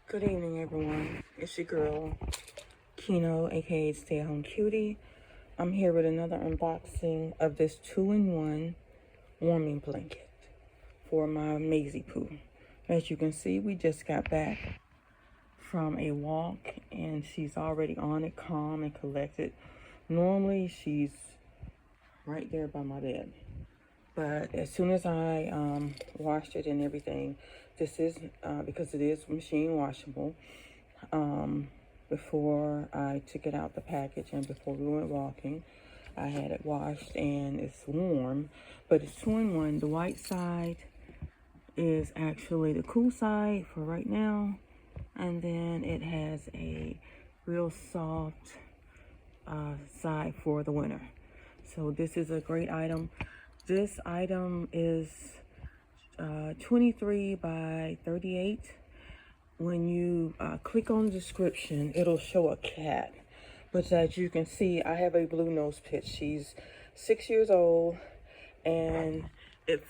Good evening, everyone. It's your girl, Kino, aka Stay at Home Cutie. I'm here with another unboxing of this 2-in-1 warming blanket for my Maisie Poo. As you can see, we just got back from a walk and she's already on it, calm and collected. Normally, she's right there by my bed. But as soon as I washed it and everything, this is, because it is machine washable, before I took it out the package and before we went walking, I had it washed and it's warm, but it's 2-in-1. The white side is actually the cool side for right now, and then it has a real soft side for the winter. So this is a great item. This item is 23 by 38. When you click on the description, it'll show a cat. But as you can see, I have a blue nose pit. She's 6 years old, and it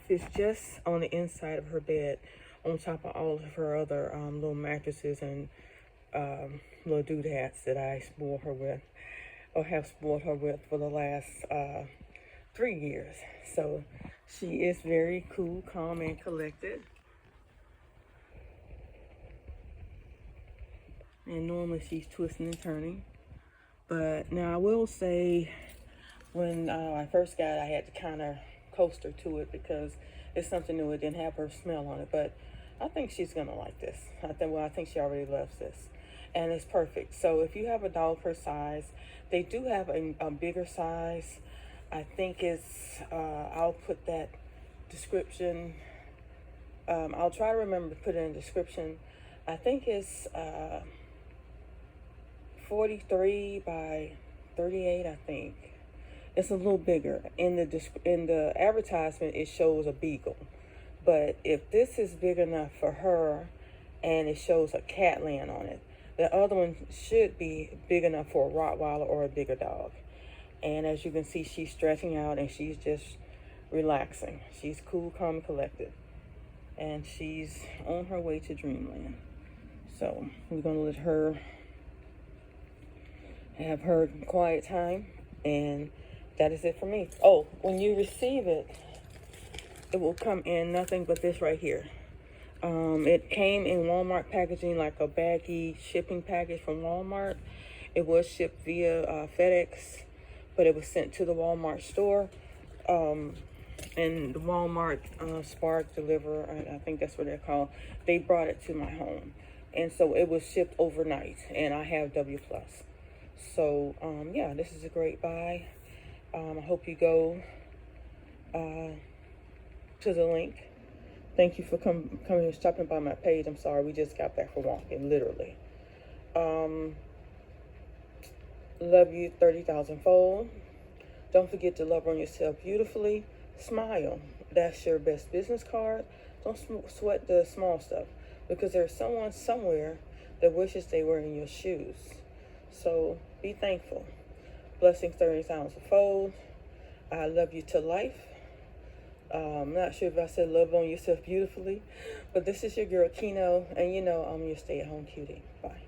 fits just on the inside of her bed, on top of all of her other little mattresses and little doodads that I spoil her with, or have spoiled her with for the last 3 years. So she is very cool, calm, and collected. And normally she's twisting and turning. But now I will say, when I first got it, I had to kind of coast her to it because it's something new. It didn't have her smell on it. But I think she's gonna like this. I think she already loves this. And it's perfect. So if you have a dog her size, they do have a bigger size. I think it's, I'll put that description, I'll try to remember to put it in the description. I think it's 43 by 38, I think. It's a little bigger. In the advertisement, it shows a beagle. But if this is big enough for her and it shows a cat laying on it, the other one should be big enough for a Rottweiler or a bigger dog. And as you can see, she's stretching out and she's just relaxing. She's cool, calm, and collected. And she's on her way to dreamland. So we're gonna let her have her quiet time, and that is it for me. Oh, when you receive it, it will come in nothing but this right here. It came in Walmart packaging, like a baggy shipping package from Walmart. It was shipped via FedEx, but it was sent to the Walmart store. And the Walmart Spark Deliver, I think that's what they're called, they brought it to my home. And so it was shipped overnight, and I have W+. So, yeah, this is a great buy. I hope you go to the link. Thank you for coming and stopping by my page. I'm sorry, we just got back from walking, literally. Love you 30,000 fold. Don't forget to love on yourself beautifully. Smile. That's your best business card. Don't sweat the small stuff, because there's someone somewhere that wishes they were in your shoes. So be thankful. Blessings 30,000 fold. I love you to life. I'm not sure if I said love on yourself beautifully, but this is your girl Kino, and you know I'm your stay-at-home cutie. Bye.